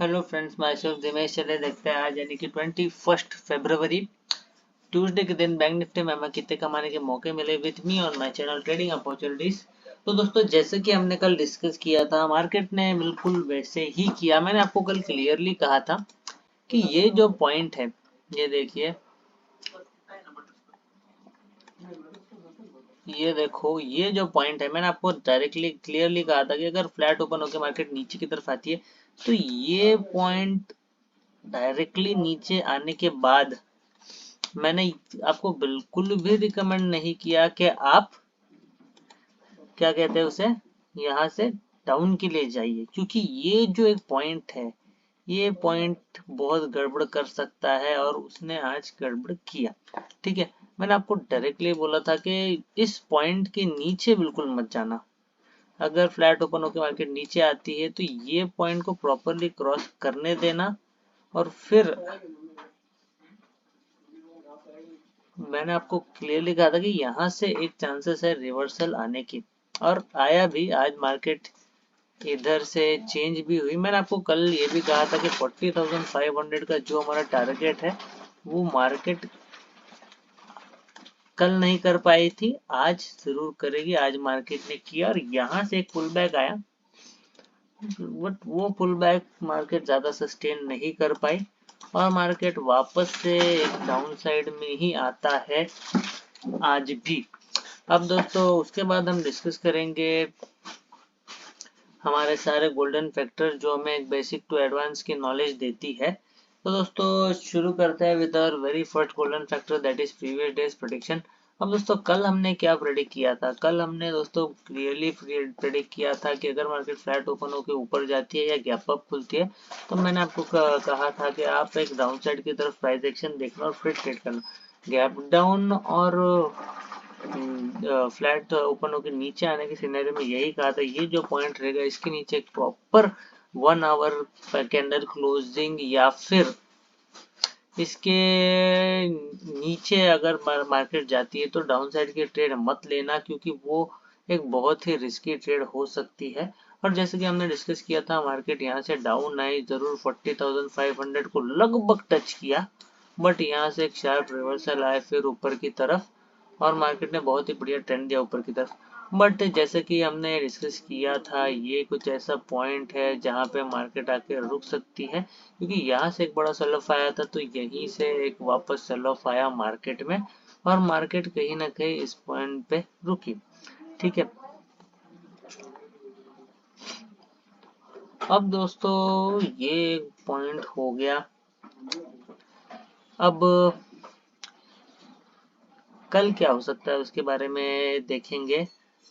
Hello friends, my self Dinesh. चले देखते हैं आज यानी कि 21 फरवरी ट्यूसडे के दिन बैंक निफ्टी में हमें कितने कमाने के मौके मिले with me on my channel trading opportunities. तो दोस्तों, जैसे कि हमने कल डिस्कस किया था, मार्केट ने बिल्कुल वैसे ही किया। मैंने आपको कल क्लियरली कहा था कि ये जो पॉइंट है, ये देखिए, ये देखो, ये जो पॉइंट है, मैंने आपको डायरेक्टली क्लियरली कहा था कि अगर फ्लैट ओपन होकर मार्केट नीचे की तरफ आती है तो ये पॉइंट डायरेक्टली नीचे आने के बाद मैंने आपको बिल्कुल भी रिकमेंड नहीं किया कि आप क्या कहते हैं उसे यहाँ से डाउन की ले जाइए, क्योंकि ये जो एक पॉइंट है, ये पॉइंट बहुत गड़बड़ कर सकता है और उसने आज गड़बड़ किया। ठीक है, मैंने आपको डायरेक्टली बोला था कि इस पॉइंट के नीचे बिल्कुल मत जाना। अगर फ्लैट ओपन होकर मार्केट नीचे आती है तो ये पॉइंट को प्रॉपरली क्रॉस करने देना, और फिर मैंने आपको क्लियरली कहा था कि यहाँ से एक चांसेस है रिवर्सल आने की, और आया भी। आज मार्केट इधर से चेंज भी हुई। मैंने आपको कल ये भी कहा था कि 40,500 का जो हमारा टारगेट है वो मार्केट कल नहीं कर पाई थी, आज जरूर करेगी। आज मार्केट ने किया और यहाँ से एक पुल बैक आया, बट वो पुल बैक मार्केट ज्यादा सस्टेन नहीं कर पाई और मार्केट वापस से एक डाउन साइड में ही आता है आज भी। अब दोस्तों, उसके बाद हम डिस्कस करेंगे हमारे सारे गोल्डन फैक्टर जो हमें एक बेसिक टू एडवांस की नॉलेज देती है। तो दोस्तों, शुरू करते हैं with our very first golden factor, that is previous days prediction. अब दोस्तों, कल हमने क्या प्रेडिक्ट किया था? कल हमने दोस्तों क्लियरली प्रेडिक्ट किया था कि अगर मार्केट फ्लैट ओपन होकर ऊपर जाती है या गैप अप खुलती है तो मैंने आपको कहा था कि आप एक डाउन साइड की तरफ प्राइस एक्शन देखना और फिर ट्रेड करना। गैप डाउन और फ्लैट ओपन होकर नीचे आने के सिनेरियो में यही कहा था, ये जो पॉइंट रहेगा इसके नीचे एक प्रॉपर 1 आवर कैंडल क्लोजिंग या फिर इसके नीचे अगर मार्केट जाती है तो डाउन साइड की ट्रेड मत लेना, क्योंकि वो एक बहुत ही रिस्की ट्रेड हो सकती है। और जैसे कि हमने डिस्कस किया था, मार्केट यहाँ से डाउन आई, जरूर 40,500 को लगभग टच किया, बट यहाँ से एक शार्प रिवर्सल आया फिर ऊपर की तरफ और मार्केट ने बहुत ही बढ़िया ट्रेंड दिया ऊपर की तरफ। बट जैसे कि हमने डिस्कस किया था, ये कुछ ऐसा पॉइंट है जहाँ पे मार्केट आके रुक सकती है, क्योंकि यहाँ से एक बड़ा सेल ऑफ आया था तो यहीं से एक वापस सेल ऑफ आया मार्केट में और मार्केट कहीं ना कहीं इस पॉइंट पे रुकी। ठीक है, अब दोस्तों ये पॉइंट हो गया। अब कल क्या हो सकता है उसके बारे में देखेंगे।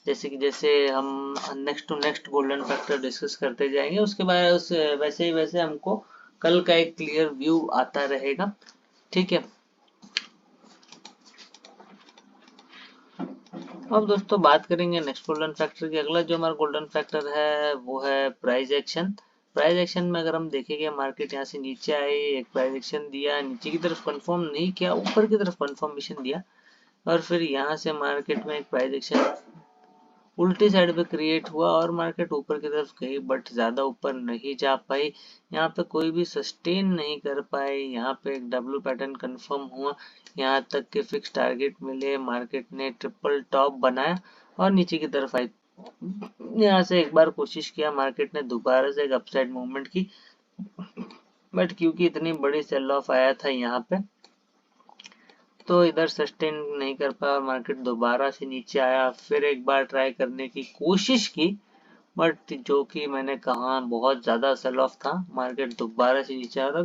जैसे हम next to next golden factor discuss करते जाएंगे, उसके बाद वैसे ही वैसे हमको कल का एक क्लियर व्यू आता रहेगा। ठीक है, अब दोस्तों बात करेंगे नेक्स्ट गोल्डन फैक्टर की। अगला जो हमारा गोल्डन फैक्टर है वो है प्राइस एक्शन। प्राइस एक्शन में अगर हम देखेंगे, मार्केट यहाँ से नीचे आई, एक प्राइस एक्शन दिया, नीचे की तरफ कंफर्म नहीं किया, ऊपर की तरफ कंफर्मेशन दिया और फिर यहाँ से मार्केट में एक प्राइस एक्शन उल्टी साइड पे क्रिएट हुआ और मार्केट ऊपर की तरफ गई, बट ज्यादा ऊपर नहीं जा पाई। यहाँ पे कोई भी सस्टेन नहीं कर पाई। यहाँ पे एक डब्ल्यू पैटर्न कंफर्म हुआ, यहाँ तक के फिक्स टारगेट मिले, मार्केट ने ट्रिपल टॉप बनाया और नीचे की तरफ आई। यहाँ से एक बार कोशिश किया मार्केट ने दोबारा से एक अपसाइड मूवमेंट की, बट क्योंकि इतनी बड़ी सेल ऑफ आया था यहाँ पे तो इधर सस्टेन नहीं कर पाया और मार्केट दोबारा से नीचे आया। फिर एक बार ट्राई करने की कोशिश की, बट जो कि मैंने कहा बहुत ज्यादा सेल ऑफ था, मार्केट दोबारा से नीचे आया।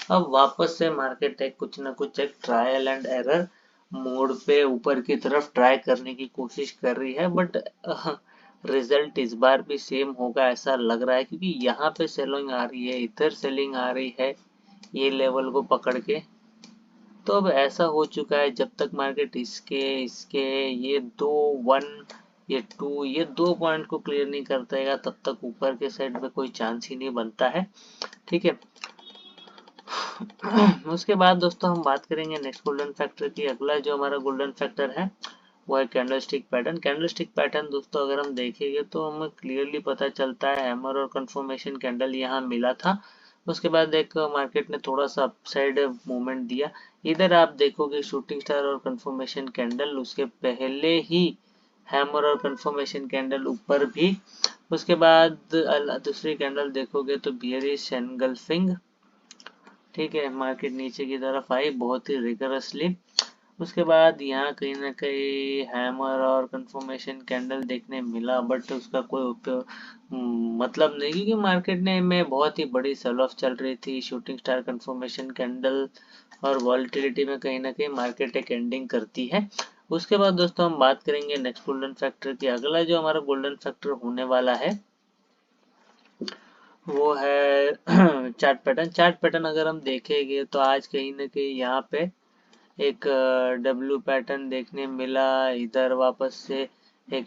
अब वापस से मार्केट एक कुछ ना कुछ एक ट्रायल एंड एरर मोड पे ऊपर की तरफ ट्राई करने की कोशिश कर रही है, बट रिजल्ट इस बार भी सेम होगा ऐसा लग रहा है, क्योंकि यहाँ पे सेलिंग आ रही है, इधर सेलिंग आ रही है ये लेवल को पकड़ के। तो अब ऐसा हो चुका है, जब तक मार्केट इसके इसके ये दो वन ये टू ये 2 पॉइंट को क्लियर नहीं करता है तब तक ऊपर के साइड में कोई चांस ही नहीं बनता है। ठीक है, उसके बाद दोस्तों हम बात करेंगे नेक्स्ट गोल्डन फैक्टर की। अगला जो हमारा गोल्डन फैक्टर है वो है कैंडलस्टिक पैटर्न। कैंडलस्टिक पैटर्न दोस्तों अगर हम देखेंगे तो हमें क्लियरली पता चलता है हैमर और कंफर्मेशन कैंडल यहाँ मिला था, उसके बाद एक मार्केट ने थोड़ा सा अपसाइड मूवमेंट दिया। इधर आप देखोगे शूटिंग स्टार और कंफर्मेशन कैंडल, उसके पहले ही हैमर और कंफर्मेशन कैंडल ऊपर भी। उसके बाद दूसरी कैंडल देखोगे तो बियरिश एनगल्फिंग, ठीक है, मार्केट नीचे की तरफ आई बहुत ही रिगरसली। उसके बाद यहाँ कहीं ना कहीं हैमर और कंफर्मेशन कैंडल देखने मिला, बट उसका कोई उपयोग मतलब नहीं, क्योंकि मार्केट ने में बहुत ही बड़ी सेल ऑफ चल रही थी। शूटिंग स्टार कंफर्मेशन कैंडल और वॉलिटिलिटी में कहीं ना कहीं मार्केट एक एंडिंग करती है। उसके बाद दोस्तों हम बात करेंगे नेक्स्ट गोल्डन फैक्टर की। अगला जो हमारा गोल्डन फैक्टर होने वाला है वो है चार्ट पैटर्न। चार्ट पैटर्न अगर हम देखेंगे तो आज कहीं ना कहीं यहाँ पे एक डब्ल्यू पैटर्न देखने मिला, इधर वापस से एक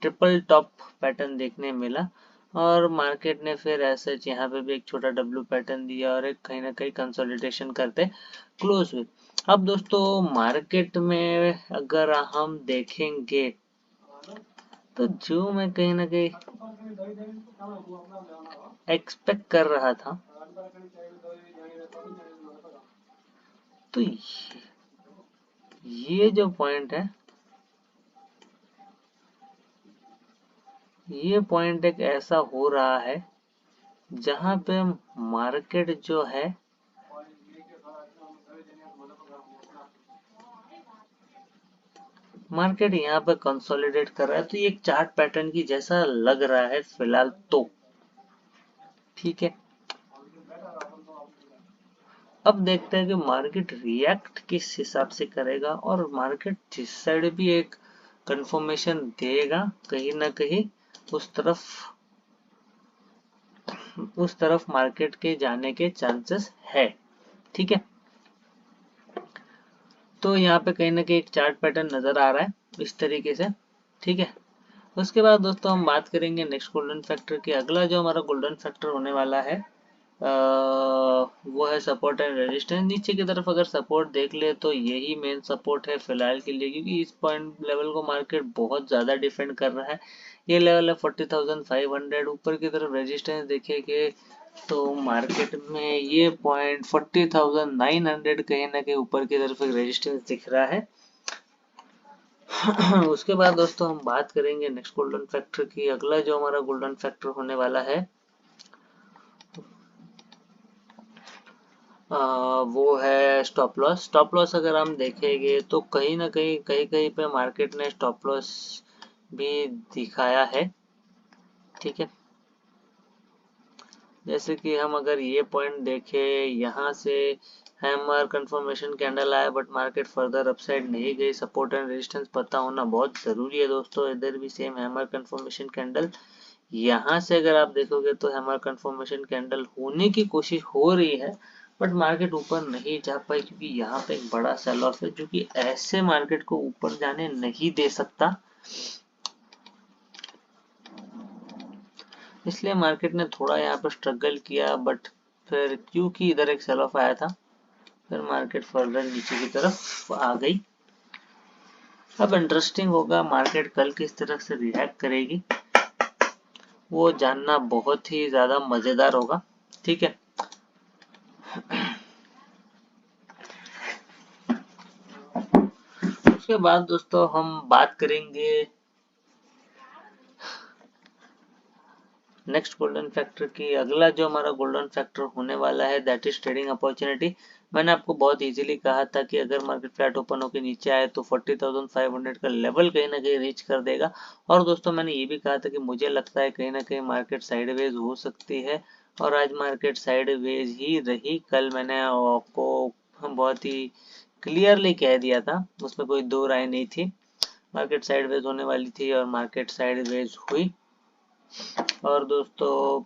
ट्रिपल टॉप पैटर्न देखने मिला, और मार्केट ने फिर ऐसा यहाँ पे भी एक छोटा डब्ल्यू पैटर्न दिया और एक कहीं ना कहीं कंसोलिडेशन करते क्लोज हुए। अब दोस्तों मार्केट में अगर हम देखेंगे तो जो मैं कहीं ना कहीं एक्सपेक्ट कर रहा था, तो ये जो पॉइंट है, ये पॉइंट एक ऐसा हो रहा है जहां पे मार्केट जो है मार्केट यहाँ पे कंसोलिडेट कर रहा है, तो ये एक चार्ट पैटर्न की जैसा लग रहा है फिलहाल तो, ठीक है। अब देखते हैं कि मार्केट रिएक्ट किस हिसाब से करेगा, और मार्केट जिस साइड भी एक कंफर्मेशन देगा कहीं ना कहीं उस तरफ मार्केट के जाने के चांसेस है, ठीक है। तो यहाँ पे कहीं ना कहीं एक चार्ट पैटर्न नजर आ रहा है इस तरीके से, ठीक है। उसके बाद दोस्तों हम बात करेंगे नेक्स्ट गोल्डन फैक्टर की। अगला जो हमारा गोल्डन फैक्टर होने वाला है वो है सपोर्ट एंड रेजिस्टेंस। नीचे की तरफ अगर सपोर्ट देख ले तो यही मेन सपोर्ट है फिलहाल के लिए, क्योंकि इस पॉइंट लेवल को मार्केट बहुत ज्यादा डिफेंड कर रहा है। ये लेवल है 40,500। ऊपर की तरफ रेजिस्टेंस देखेंगे तो मार्केट में ये पॉइंट 40,900 कहीं ना कहीं ऊपर की तरफ एक रेजिस्टेंस दिख रहा है। उसके बाद दोस्तों हम बात करेंगे नेक्स्ट गोल्डन फैक्टर की। अगला जो हमारा गोल्डन फैक्टर होने वाला है वो है स्टॉप लॉस। स्टॉप लॉस अगर हम देखेंगे तो कहीं ना कहीं कहीं कहीं पे मार्केट ने स्टॉप लॉस भी दिखाया है, ठीक है। जैसे कि हम अगर ये पॉइंट देखें, यहाँ से हैमर कंफर्मेशन कैंडल आया बट मार्केट फर्दर अपसाइड नहीं गई। सपोर्ट एंड रेजिस्टेंस पता होना बहुत जरूरी है दोस्तों। इधर भी सेम हैमर कंफर्मेशन कैंडल, यहाँ से अगर आप देखोगे तो हैमर कंफर्मेशन कैंडल होने की कोशिश हो रही है, बट मार्केट ऊपर नहीं जा पाई, क्योंकि यहाँ पे एक बड़ा सेल ऑफ है जो कि ऐसे मार्केट को ऊपर जाने नहीं दे सकता। इसलिए मार्केट ने थोड़ा यहाँ पर स्ट्रगल किया, बट फिर क्योंकि इधर एक सेल ऑफ आया था, फिर मार्केट फर्दर नीचे की तरफ आ गई। अब इंटरेस्टिंग होगा मार्केट कल किस तरह से रिएक्ट करेगी, वो जानना बहुत ही ज्यादा मजेदार होगा, ठीक है। उसके बाद दोस्तों हम बात करेंगे नेक्स्ट गोल्डन फैक्टर की। अगला जो हमारा गोल्डन फैक्टर होने वाला है दैट इज ट्रेडिंग अपॉर्चुनिटी। मैंने आपको बहुत इजीली कहा था कि अगर मार्केट फ्लैट ओपन होकर नीचे आए तो 40,500 का लेवल कहीं ना कहीं रीच कर देगा। और दोस्तों मैंने ये भी कहा था कि मुझे लगता है कहीं ना कहीं मार्केट साइडवेज हो सकती है, और आज मार्केट साइडवेज ही रही। कल मैंने आपको बहुत ही क्लियरली कह दिया था, उसमें कोई दो राय नहीं थी। मार्केट साइडवेज होने वाली थी और मार्केट साइडवेज हुई। और दोस्तों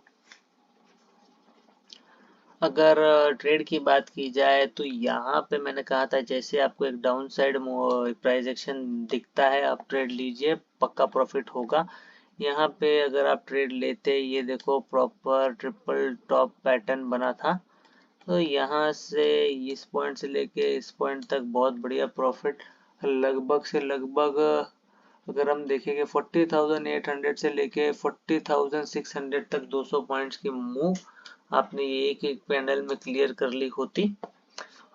अगर ट्रेड की बात की जाए तो यहाँ पे मैंने कहा था जैसे आपको एक डाउन साइड प्राइस एक्शन दिखता है आप ट्रेड लीजिए, पक्का प्रॉफिट होगा। यहाँ पे अगर आप ट्रेड लेते, ये देखो प्रॉपर ट्रिपल टॉप पैटर्न बना था, तो यहाँ से इस पॉइंट से लेके इस पॉइंट तक बहुत बढ़िया प्रॉफिट, लगभग से लगभग अगर हम देखेंगे 40,800 से लेके 40,600 तक 200 पॉइंट्स की मूव आपने ये एक एक पैनल में क्लियर कर ली होती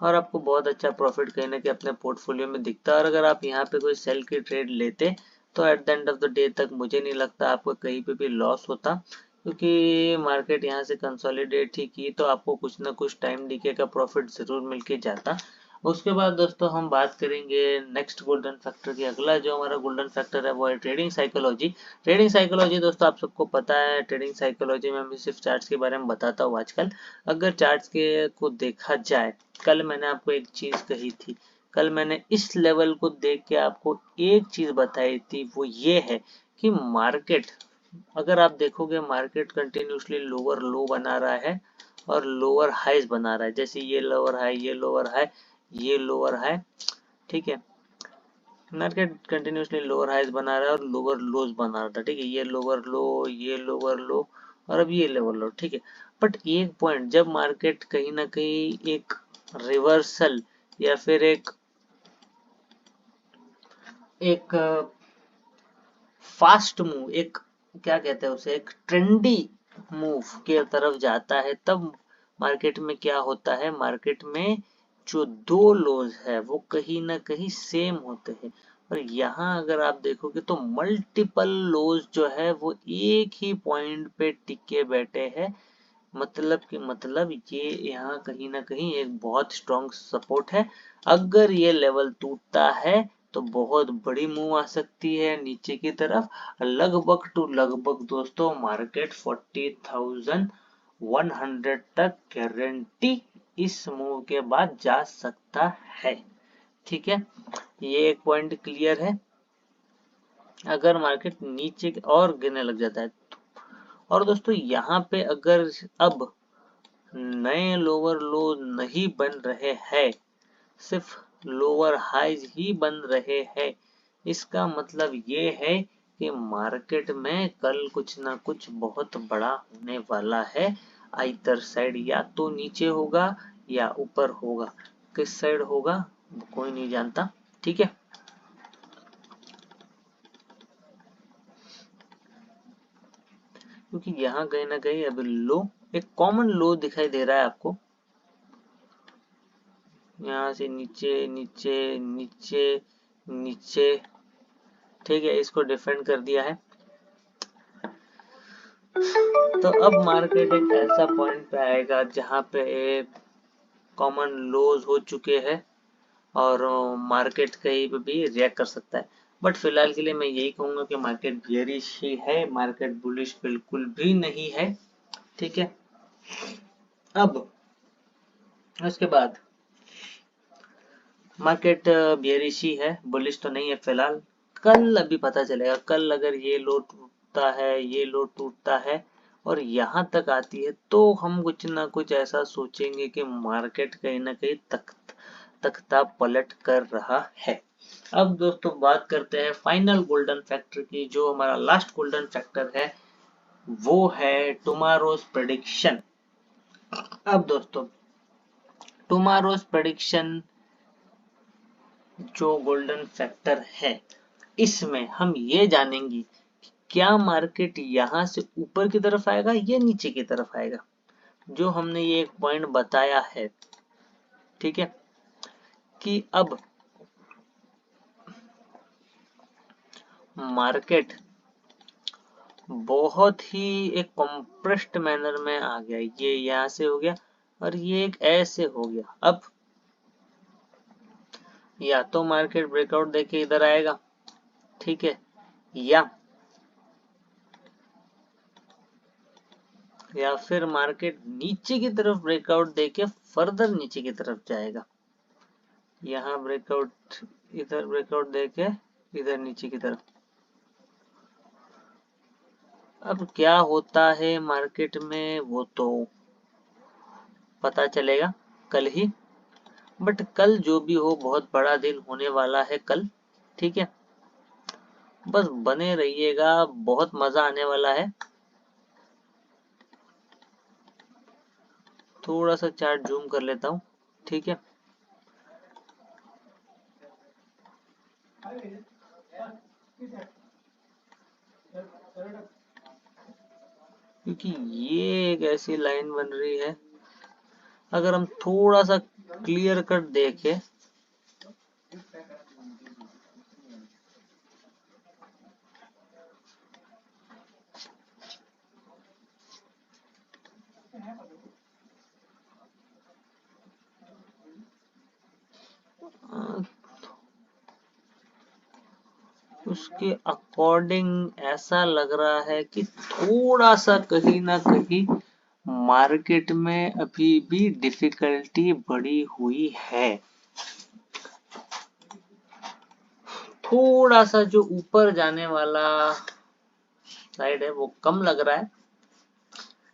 और आपको बहुत अच्छा प्रॉफिट कहीं ना कहीं अपने पोर्टफोलियो में दिखता। और अगर आप यहाँ पे कोई सेल की ट्रेड लेते तो at the end of the day तक मुझे नहीं लगता आपको कहीं पे भी लॉस होता, क्योंकि मार्केट यहाँ से कंसोलिडेट ही की तो आपको कुछ ना कुछ टाइम डीके का प्रॉफिट जरूर मिलके जाता। उसके बाद दोस्तों हम बात करेंगे नेक्स्ट गोल्डन फैक्टर की। अगला जो हमारा गोल्डन फैक्टर है वो है ट्रेडिंग साइकोलॉजी। ट्रेडिंग साइकोलॉजी दोस्तों आप सबको पता है, ट्रेडिंग साइकोलॉजी में मैं सिर्फ चार्ट्स के बारे में बताता हूँ आजकल। अगर चार्ट्स के को देखा जाए, कल मैंने आपको एक चीज कही थी, कल मैंने इस लेवल को देख के आपको एक चीज बताई थी, वो ये है कि मार्केट, अगर आप देखोगे मार्केट कंटिन्यूसली लोअर लो बना रहा है और लोअर हाईज बना रहा है, जैसे ये लोअर हाई, ये लोअर हाई, ये लोअर हाई, ठीक है। मार्केट कंटिन्यूसली लोअर हाईज बना रहा है और लोअर लोज बना रहा था, ठीक है। ये लोअर लो, ये लोअर लो और अब ये लोअर लो, ठीक है। बट एक पॉइंट, जब मार्केट कहीं ना कहीं एक रिवर्सल या फिर एक एक फास्ट मूव, एक क्या कहते हैं उसे, एक ट्रेंडी मूव के तरफ जाता है, तब मार्केट में क्या होता है, मार्केट में जो दो लोज है वो कहीं ना कहीं सेम होते हैं। और यहाँ अगर आप देखोगे तो मल्टीपल लोज जो है वो एक ही पॉइंट पे टिके बैठे हैं। मतलब ये यहाँ कहीं ना कहीं एक बहुत स्ट्रॉन्ग सपोर्ट है। अगर ये लेवल टूटता है तो बहुत बड़ी मूव आ सकती है नीचे की तरफ, लगभग टू लगभग दोस्तों मार्केट 40,100 तक गारंटी इस मूव के बाद जा सकता है, ठीक है। ये एक पॉइंट क्लियर है। अगर मार्केट नीचे और गिरने लग जाता है और दोस्तों यहाँ पे अगर अब नए लोअर लो नहीं बन रहे हैं, सिर्फ लोअर हाइज ही बन रहे हैं, इसका मतलब ये है कि मार्केट में कल कुछ ना कुछ बहुत बड़ा होने वाला है। आइदर साइड, या तो नीचे होगा या ऊपर होगा, किस साइड होगा कोई नहीं जानता, ठीक है। क्योंकि यहाँ कहीं ना कहीं अभी लो, एक कॉमन लो दिखाई दे रहा है आपको, यहाँ से नीचे नीचे नीचे नीचे, ठीक है, इसको डिफेंड कर दिया है। तो अब मार्केट एक ऐसा पॉइंट पे आएगा जहां पे कॉमन लोज हो चुके हैं और मार्केट कहीं पे भी रिएक्ट कर सकता है। बट फिलहाल के लिए मैं यही कहूंगा कि मार्केट बियरिश ही है, मार्केट बुलिश बिल्कुल भी नहीं है, ठीक है। अब उसके बाद मार्केट बियरिश ही है, बुलिश तो नहीं है फिलहाल। कल अभी पता चलेगा, कल अगर ये लो टूटता है, ये लो टूटता है और यहाँ तक आती है तो हम कुछ ना कुछ ऐसा सोचेंगे कि मार्केट कहीं ना कहीं तख्ता पलट कर रहा है। अब दोस्तों बात करते हैं फाइनल गोल्डन फैक्टर की। जो हमारा लास्ट गोल्डन फैक्टर है वो है टुमारोज प्रेडिक्शन। अब दोस्तों टुमारोज प्रेडिक्शन जो गोल्डन फैक्टर है, इसमें हम ये जानेंगे क्या मार्केट यहां से ऊपर की तरफ आएगा या नीचे की तरफ आएगा। जो हमने ये एक पॉइंट बताया है, ठीक है, कि अब मार्केट बहुत ही एक कॉम्प्रेस्ड मैनर में आ गया, ये यहां से हो गया और ये एक ऐसे हो गया। अब या तो मार्केट ब्रेकआउट देके इधर आएगा, ठीक है, या फिर मार्केट नीचे की तरफ ब्रेकआउट देके फर्दर नीचे की तरफ जाएगा। यहाँ ब्रेकआउट, इधर ब्रेकआउट देके इधर नीचे की तरफ। अब क्या होता है मार्केट में वो तो पता चलेगा कल ही। बट कल जो भी हो बहुत बड़ा दिन होने वाला है कल, ठीक है। बस बने रहिएगा, बहुत मजा आने वाला है। थोड़ा सा चार्ट जूम कर लेता हूँ, ठीक है। क्योंकि ये एक ऐसी लाइन बन रही है, अगर हम थोड़ा सा क्लियर कट देखें उसके अकॉर्डिंग ऐसा लग रहा है कि थोड़ा सा कहीं ना कहीं मार्केट में अभी भी डिफिकल्टी बढ़ी हुई है। थोड़ा सा जो ऊपर जाने वाला साइड है वो कम लग रहा है,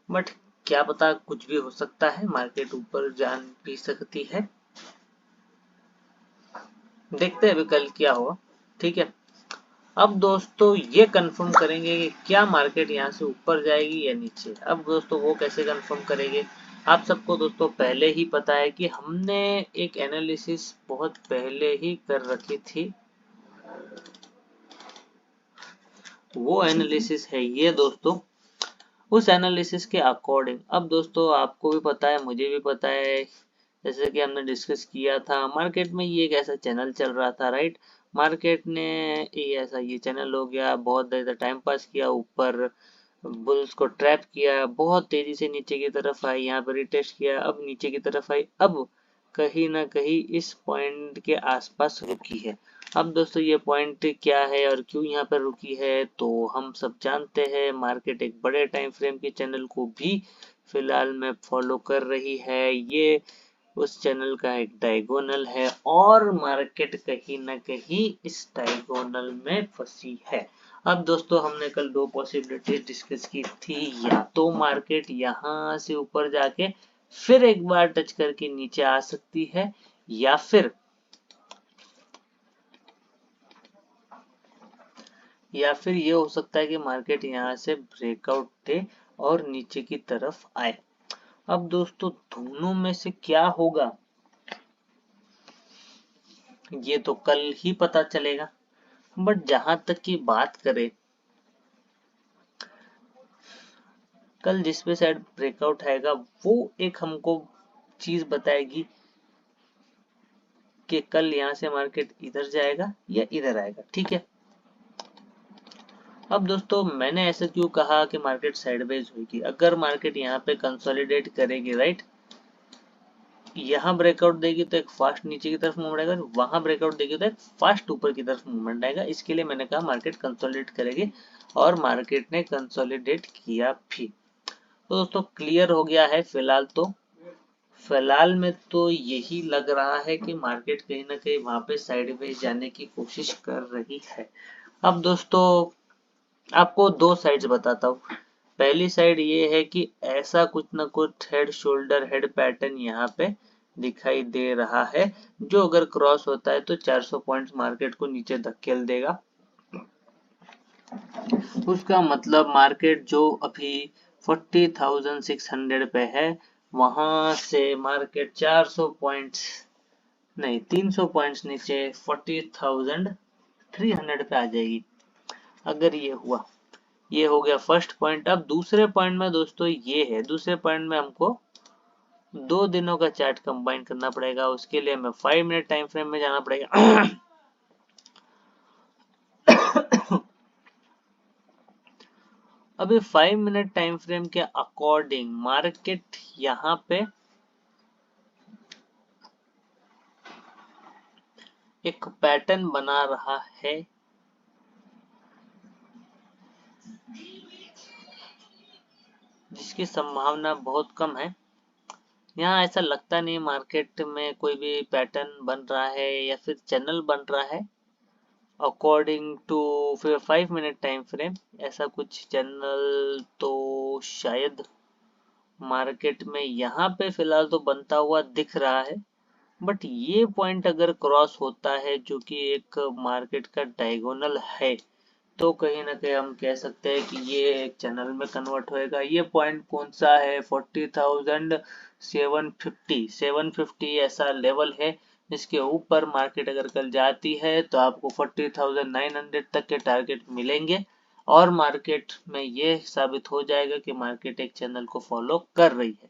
बट क्या पता, कुछ भी हो सकता है, मार्केट ऊपर जान भी सकती है। देखते हैं अभी कल क्या होगा। ठीक है, अब दोस्तों ये कंफर्म करेंगे कि क्या मार्केट यहाँ से ऊपर जाएगी या नीचे। अब दोस्तों वो कैसे कंफर्म करेंगे, आप सबको दोस्तों पहले ही पता है कि हमने एक एनालिसिस बहुत पहले ही कर रखी थी। वो एनालिसिस है ये दोस्तों। उस एनालिसिस के अकॉर्डिंग अब दोस्तों आपको भी पता है, मुझे भी पता है, जैसे कि हमने डिस्कस किया था, मार्केट में ये एक ऐसा चैनल चल रहा था, राइट। मार्केट ने ये ऐसा ये चैनल हो गया, बहुत देर तक टाइम पास किया, ऊपर बुल्स को ट्रैप किया, बहुत तेजी से नीचे की तरफ आई, यहाँ पर रिटेस्ट किया, अब नीचे की तरफ आई, अब कहीं ना कहीं इस पॉइंट के आसपास रुकी है। अब दोस्तों ये पॉइंट क्या है और क्यों यहाँ पर रुकी है, तो हम सब जानते हैं। मार्केट एक बड़े टाइम फ्रेम के चैनल को भी फिलहाल में फॉलो कर रही है। ये उस चैनल का एक डायगोनल है और मार्केट कहीं ना कहीं इस डायगोनल में फंसी है। अब दोस्तों हमने कल दो पॉसिबिलिटीज डिस्कस की थी, या तो मार्केट यहाँ से ऊपर जाके फिर एक बार टच करके नीचे आ सकती है, या फिर ये हो सकता है कि मार्केट यहाँ से ब्रेकआउट दे और नीचे की तरफ आए। अब दोस्तों दोनों में से क्या होगा ये तो कल ही पता चलेगा। बट जहां तक की बात करें, कल जिस पे साइड ब्रेकआउट आएगा वो एक हमको चीज बताएगी कि कल यहाँ से मार्केट इधर जाएगा या इधर आएगा। ठीक है, अब दोस्तों मैंने ऐसा क्यों कहा कि मार्केट साइडवेज होगी। अगर मार्केट यहाँ पे कंसोलिडेट करेगी, राइट, यहाँ ब्रेकआउट देगी तो एक फास्ट नीचे की तरफ मूवमेंट आएगा, वहां ब्रेकआउट देगी तो एक फास्ट ऊपर की तरफ मूवमेंट आएगा। इसके लिए मैंने कहा मार्केट कंसोलिडेट करेगी, और मार्केट ने कंसोलिडेट किया भी। तो दोस्तों क्लियर हो गया है फिलहाल में तो यही लग रहा है कि मार्केट कहीं ना कहीं वहां पे साइडवेज जाने की कोशिश कर रही है। अब दोस्तों आपको दो साइड्स बताता हूँ। पहली साइड ये है कि ऐसा कुछ ना कुछ हेड शोल्डर हेड पैटर्न यहाँ पे दिखाई दे रहा है, जो अगर क्रॉस होता है तो 400 पॉइंट्स मार्केट को नीचे धकेल देगा। उसका मतलब मार्केट जो अभी 40,600 पे है, वहां से मार्केट 400 पॉइंट्स नहीं 300 पॉइंट्स नीचे 40,300 पे आ जाएगी। अगर ये हो गया फर्स्ट पॉइंट। अब दूसरे पॉइंट में दोस्तों ये है, दूसरे पॉइंट में हमको 2 दिनों का चार्ट कंबाइन करना पड़ेगा। उसके लिए हमें 5 मिनट टाइम फ्रेम में जाना पड़ेगा। अभी 5 मिनट टाइम फ्रेम के अकॉर्डिंग मार्केट यहाँ पे एक पैटर्न बना रहा है, जिसकी संभावना बहुत कम है। यहाँ ऐसा लगता नहीं मार्केट में कोई भी पैटर्न बन रहा है या फिर चैनल बन रहा है। According to 5 minute time frame ऐसा कुछ चैनल तो शायद मार्केट में यहाँ पे फिलहाल तो बनता हुआ दिख रहा है। बट ये पॉइंट अगर क्रॉस होता है, जो कि एक मार्केट का डायगोनल है, तो कहीं ना कहीं हम कह सकते हैं कि ये एक चैनल में कन्वर्ट होएगा। ये पॉइंट कौन सा है, 40,750 ऐसा लेवल है, जिसके ऊपर मार्केट अगर कल जाती है तो आपको 40,900 तक के टारगेट मिलेंगे। और मार्केट में ये साबित हो जाएगा कि मार्केट एक चैनल को फॉलो कर रही है।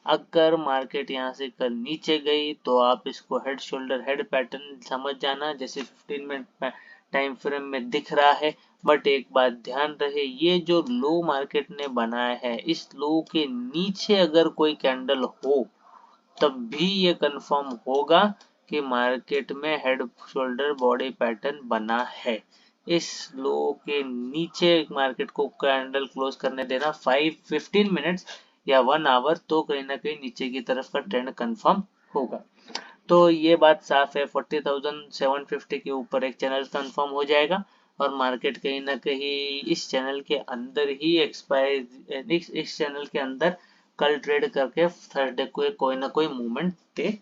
अगर मार्केट यहाँ से कल नीचे गई तो आप इसको हेड शोल्डर हेड पैटर्न समझ जाना, जैसे 15 मिनट टाइम फ्रेम में दिख रहा है। बट एक बात ध्यान रहे, ये जो लो मार्केट ने बनाया है, इस लो के नीचे अगर कोई कैंडल हो तब भी ये कंफर्म होगा कि मार्केट में हेड शोल्डर बॉडी पैटर्न बना है। इस लो के नीचे मार्केट को कैंडल क्लोज करने देना 15 मिनट्स या 1 आवर, तो कहीं ना कहीं नीचे की तरफ का ट्रेंड कंफर्म होगा। तो ये बात साफ है, 40,750 के ऊपर एक चैनल कंफर्म हो जाएगा और मार्केट कहीं ना कहीं इस चैनल के अंदर ही एक्सपायर, इस चैनल के अंदर कल ट्रेड करके थर्सडे को कोई ना कोई मूवमेंट दे।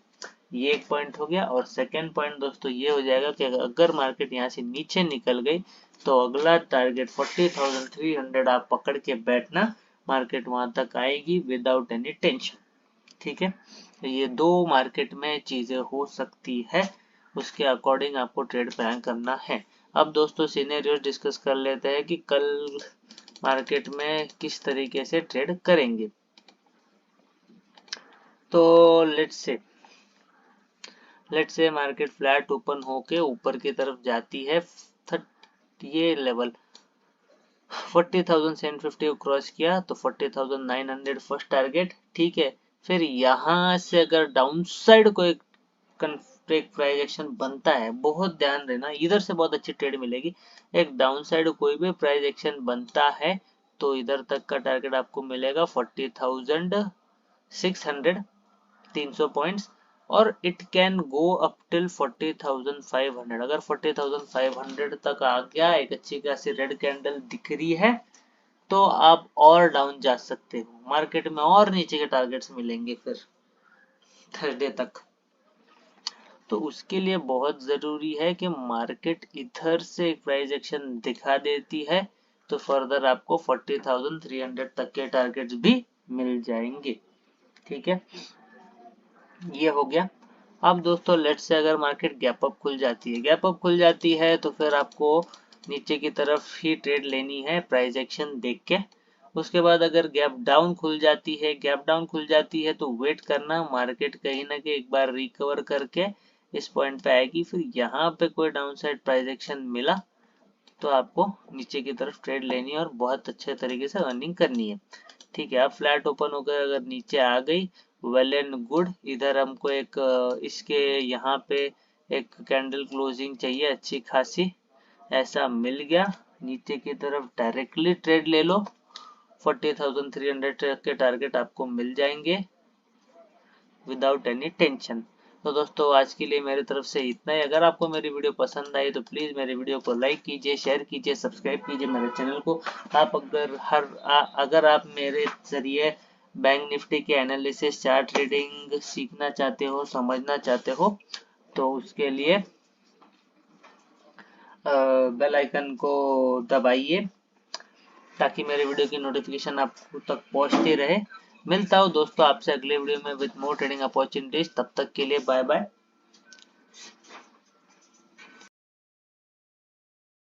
ये एक पॉइंट हो गया। और सेकेंड पॉइंट दोस्तों ये हो जाएगा कि अगर मार्केट यहाँ से नीचे निकल गई तो अगला टारगेट 40,300 आप पकड़ के बैठना, मार्केट वहां तक आएगी विदाउट एनी टेंशन। ठीक है, तो ये दो मार्केट में चीजें हो सकती है, उसके अकॉर्डिंग आपको ट्रेड प्लान करना है। अब दोस्तों सिनेरियो डिस्कस कर लेते हैं कि कल मार्केट में किस तरीके से ट्रेड करेंगे। तो let's say market flat open होके ऊपर की तरफ जाती है, ये लेवल 40,750 को क्रॉस किया तो 40,900 फर्स्ट टारगेट। ठीक है, फिर यहाँ से अगर डाउन साइड को एक प्राइस एक्शन बनता है, बहुत ध्यान देना, इधर से बहुत अच्छी ट्रेड मिलेगी। एक डाउन साइड कोई भी प्राइस एक्शन बनता है तो इधर तक का टारगेट आपको मिलेगा 40,600, 300 पॉइंट्स, और it can go up till 40,500। अगर 40,500 तक आ गया, एक अच्छी खासी रेड कैंडल दिख रही है, तो आप और डाउन जा सकते हो, मार्केट में और नीचे के टारगेट्स मिलेंगे फिर थर्सडे तक। तो उसके लिए बहुत जरूरी है कि मार्केट इधर से एक प्राइस एक्शन दिखा देती है तो फर्दर आपको 40,300 तक के टारगेट्स भी मिल जाएंगे। ठीक है, ये हो गया। अब दोस्तों लेट्स से अगर मार्केट गैप अप खुल जाती है, गैप अप खुल जाती है तो फिर आपको नीचे की तरफ ही ट्रेड लेनी है प्राइस एक्शन देख के। उसके बाद अगर गैप डाउन खुल जाती है, गैप डाउन खुल जाती है तो वेट करना, मार्केट कहीं ना कहीं एक बार रिकवर करके इस पॉइंट पे आएगी, फिर यहाँ पे कोई डाउन साइड प्राइस एक्शन मिला तो आपको नीचे की तरफ ट्रेड लेनी है और बहुत अच्छे तरीके से अर्निंग करनी है। ठीक है, अब फ्लैट ओपन होकर अगर नीचे आ गई, वेल एंड गुड। इधर हमको एक इसके यहाँ पे एक कैंडल क्लोजिंग चाहिए अच्छी खासी, ऐसा मिल गया, नीचे की तरफ डायरेक्टली ट्रेड ले लो, 40,300 के टारगेट आपको मिल जाएंगे विदाउट एनी टेंशन। तो दोस्तों आज के लिए मेरी तरफ से इतना ही। अगर आपको मेरी वीडियो पसंद आई तो प्लीज मेरी वीडियो को लाइक कीजिए, शेयर कीजिए, सब्सक्राइब कीजिए मेरे चैनल को। आप अगर आप मेरे जरिए बैंक निफ्टी के एनालिसिस, चार्ट रीडिंग सीखना चाहते हो, समझना चाहते हो, तो उसके लिए बेल आइकन को दबाइए ताकि मेरे वीडियो की नोटिफिकेशन आप तक पहुंचती रहे। मिलता हूँ दोस्तों आपसे अगले वीडियो में विद मोर ट्रेडिंग अपॉर्चुनिटीज। तब तक के लिए बाय बाय।